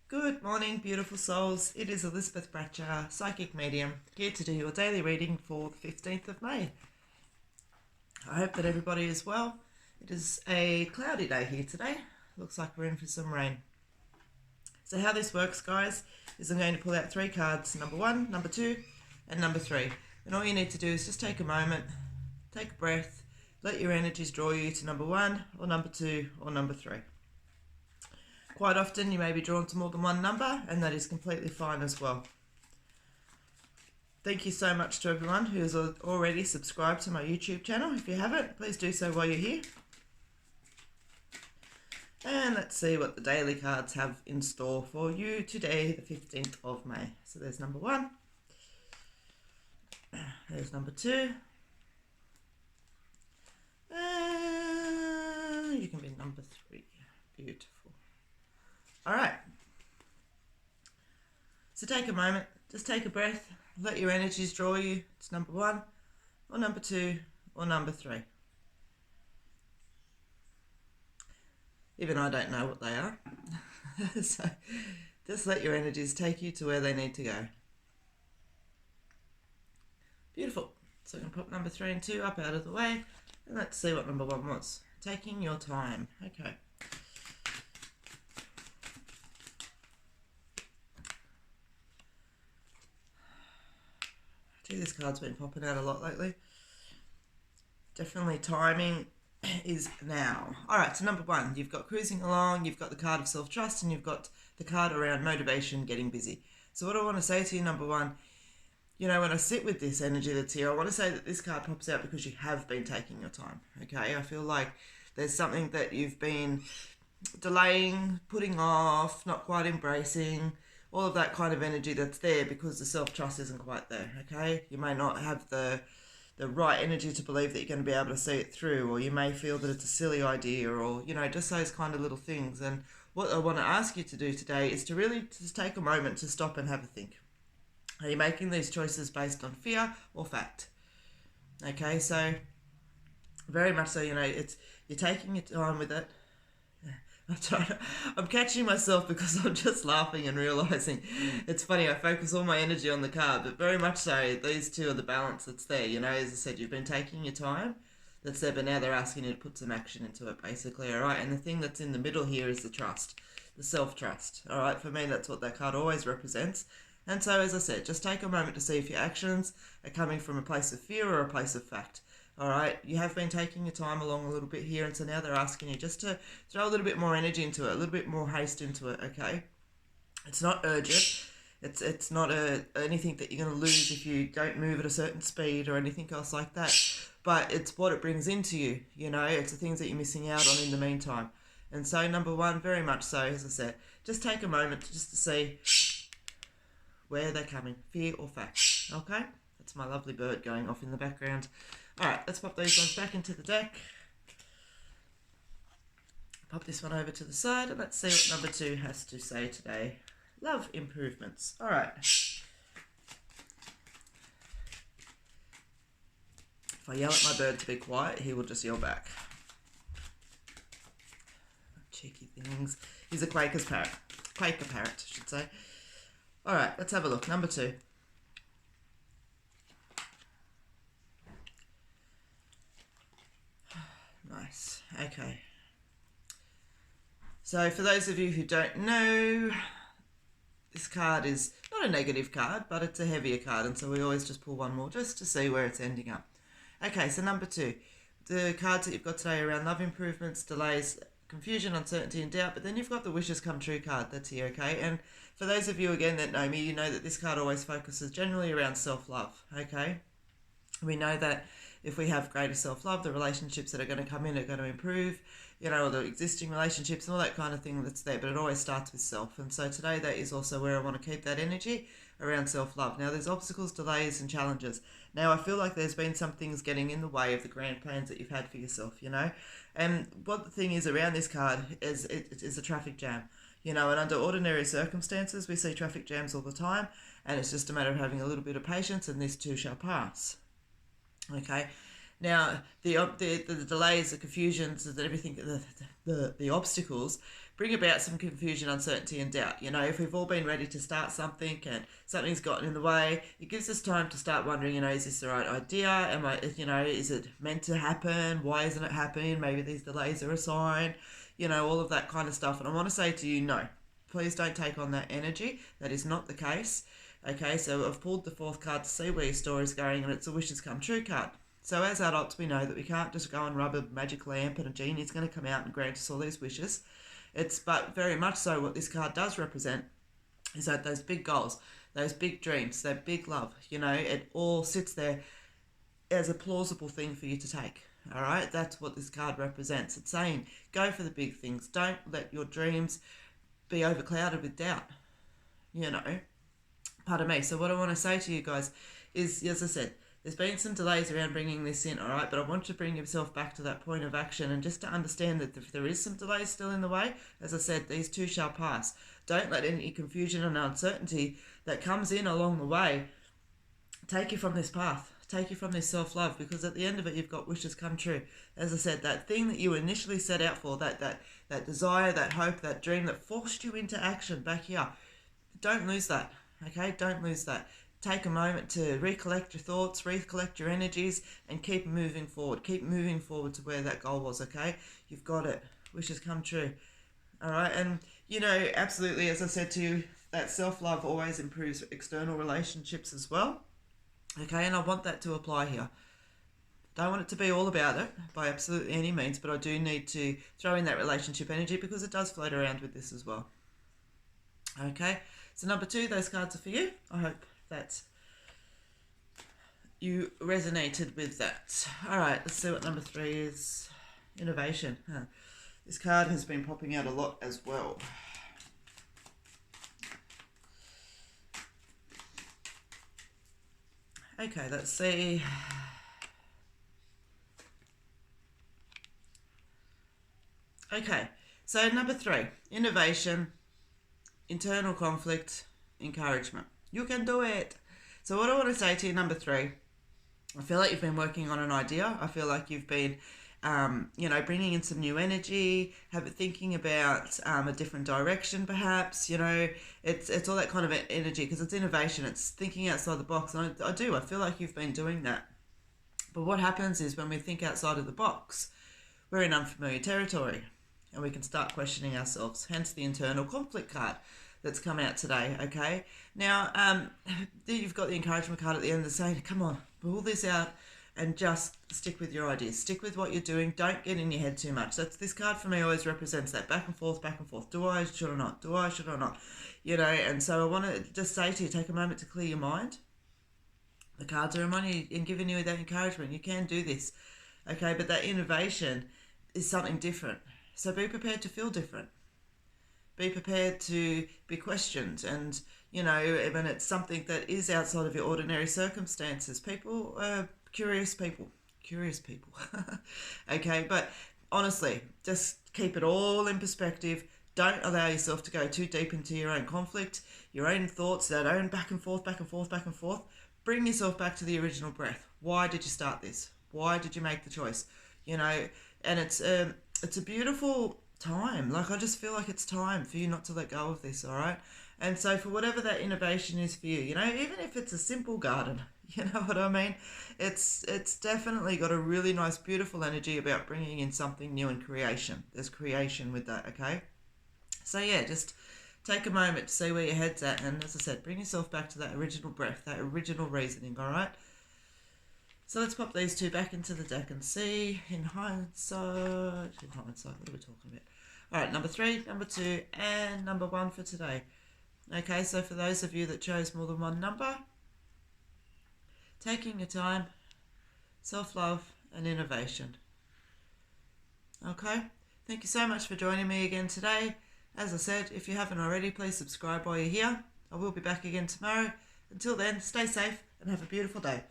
Good morning, beautiful souls. It is Elizabeth Bratcher, psychic medium, here to do your daily reading for the 15th of May. I hope that everybody is well. It is a cloudy day here today. Looks like we're in for some rain. So how this works, guys, is I'm going to pull out 3 cards, number 1, number 2, and number 3. And all you need to do is just take a moment, take a breath, let your energies draw you to number 1 or number 2 or number 3. Quite often you may be drawn to more than one number, and that is completely fine as well. Thank you so much to everyone who has already subscribed to my YouTube channel. If you haven't, please do so while you're here. And let's see what the daily cards have in store for you today, the 15th of May. So there's number 1. There's number 2. And you can be number 3. Beautiful. All right. So take a moment, just take a breath, let your energies draw you to number 1 or number 2 or number 3. Even I don't know what they are. So just let your energies take you to where they need to go. Beautiful. So we can pop number 3 and 2 up out of the way, and let's see what number 1 was. Taking your time. Okay. This card's been popping out a lot lately. Definitely timing is now. Alright, so number 1, you've got cruising along, you've got the card of self-trust, and you've got the card around motivation, getting busy. So what I want to say to you, number 1, when I sit with this energy that's here, I want to say that this card pops out because you have been taking your time, okay? I feel like there's something that you've been delaying, putting off, not quite embracing, all of that kind of energy that's there because the self-trust isn't quite there, okay? You may not have the right energy to believe that you're going to be able to see it through, or you may feel that it's a silly idea, or, just those kind of little things. And what I want to ask you to do today is to really just take a moment to stop and have a think. Are you making these choices based on fear or fact? Okay, so very much so, you're taking your time with it. I'm catching myself because I'm just laughing and realising it's funny. I focus all my energy on the card, but very much so, these two are the balance that's there. As I said, you've been taking your time, that's there, but now they're asking you to put some action into it, basically, all right? And the thing that's in the middle here is the trust, the self-trust, all right? For me, that's what that card always represents. And so, as I said, just take a moment to see if your actions are coming from a place of fear or a place of fact. All right, you have been taking your time along a little bit here, and so now they're asking you just to throw a little bit more energy into it, a little bit more haste into it, okay? It's not urgent. It's not anything that you're going to lose if you don't move at a certain speed or anything else like that, but it's what it brings into you, it's the things that you're missing out on in the meantime. And so, number 1, very much so, as I said, just take a moment just to see where they're coming, fear or fact, okay? That's my lovely bird going off in the background. Alright, let's pop these ones back into the deck. Pop this one over to the side, and let's see what number 2 has to say today. Love improvements. Alright. If I yell at my bird to be quiet, he will just yell back. Cheeky things. He's a Quaker parrot, I should say. Alright, let's have a look. Number 2. Nice. Okay. So for those of you who don't know, this card is not a negative card, but it's a heavier card, and so we always just pull one more just to see where it's ending up. Okay, so number 2. The cards that you've got today are around love improvements, delays, confusion, uncertainty and doubt, but then you've got the wishes come true card that's here, okay? And for those of you, again, that know me, you know that this card always focuses generally around self-love, okay? We know that if we have greater self-love, the relationships that are going to come in are going to improve, or the existing relationships and all that kind of thing that's there, but it always starts with self. And so today that is also where I want to keep that energy around self-love. Now, there's obstacles, delays and challenges. Now, I feel like there's been some things getting in the way of the grand plans that you've had for yourself, And what the thing is around this card is it is a traffic jam. And under ordinary circumstances, we see traffic jams all the time, and it's just a matter of having a little bit of patience, and this too shall pass. Okay, now the delays, the confusions, and everything, the obstacles bring about some confusion, uncertainty, and doubt. You know, if we've all been ready to start something and something's gotten in the way, it gives us time to start wondering, you know, is this the right idea? Am I, you know, is it meant to happen? Why isn't it happening? Maybe these delays are a sign, you know, all of that kind of stuff. And I want to say to you, no, please don't take on that energy. That is not the case. Okay, so I've pulled the fourth card to see where your story is going, and it's a wishes come true card. So as adults, we know that we can't just go and rub a magic lamp and a genie is going to come out and grant us all these wishes. But very much so what this card does represent is that those big goals, those big dreams, that big love, you know, it all sits there as a plausible thing for you to take. All right, that's what this card represents. It's saying go for the big things. Don't let your dreams be overclouded with doubt, you know. Pardon me. So what I want to say to you guys is, as I said, there's been some delays around bringing this in, all right? But I want you to bring yourself back to that point of action and just to understand that if there is some delays still in the way, as I said, these too shall pass. Don't let any confusion and uncertainty that comes in along the way take you from this path, take you from this self-love, because at the end of it, you've got wishes come true. As I said, that thing that you initially set out for, that desire, that hope, that dream that forced you into action back here, don't lose that, okay? Don't lose that. Take a moment to recollect your thoughts, recollect your energies, and keep moving forward. Keep moving forward to where that goal was, okay? You've got it. Wishes come true. All right? And, you know, absolutely, as I said to you, that self-love always improves external relationships as well. Okay? And I want that to apply here. Don't want it to be all about it by absolutely any means, but I do need to throw in that relationship energy because it does float around with this as well. Okay? So number 2, those cards are for you. I hope that you resonated with that. All right, let's see what number 3 is. Innovation. This card has been popping out a lot as well. Okay, let's see. Okay, so number 3, innovation, internal conflict, encouragement. You can do it. So what I want to say to you, number 3, I feel like you've been working on an idea. I feel like you've been, you know, bringing in some new energy, thinking about a different direction perhaps, you know. It's all that kind of energy because it's innovation. It's thinking outside the box. And I feel like you've been doing that. But what happens is when we think outside of the box, we're in unfamiliar territory and we can start questioning ourselves, hence the internal conflict card that's come out today, okay? Now, you've got the encouragement card at the end that's saying, come on, pull this out and just stick with your ideas. Stick with what you're doing. Don't get in your head too much. This card for me always represents that back and forth, back and forth. Do I, should or not? Do I, should or not? You know, and so I want to just say to you, take a moment to clear your mind. The cards are reminding you and giving you that encouragement. You can do this, okay? But that innovation is something different. So be prepared to feel different. Be prepared to be questioned, and you know, when it's something that is outside of your ordinary circumstances, people are curious people, okay? But honestly, just keep it all in perspective. Don't allow yourself to go too deep into your own conflict, your own thoughts, that own back and forth. Bring yourself back to the original breath. Why did you start this? Why did you make the choice? You know, and it's a beautiful time. Like, I just feel like it's time for you not to let go of this, all right? And so for whatever that innovation is for you, you know, even if it's a simple garden, you know what I mean? It's definitely got a really nice, beautiful energy about bringing in something new and creation. There's creation with that, okay? So yeah, just take a moment to see where your head's at, and as I said, bring yourself back to that original breath, that original reasoning, all right? So let's pop these 2 back into the deck and see in hindsight, what are we talking about? All right, number 3, number 2, and number 1 for today. Okay, so for those of you that chose more than one number, taking your time, self-love, and innovation. Okay, thank you so much for joining me again today. As I said, if you haven't already, please subscribe while you're here. I will be back again tomorrow. Until then, stay safe and have a beautiful day.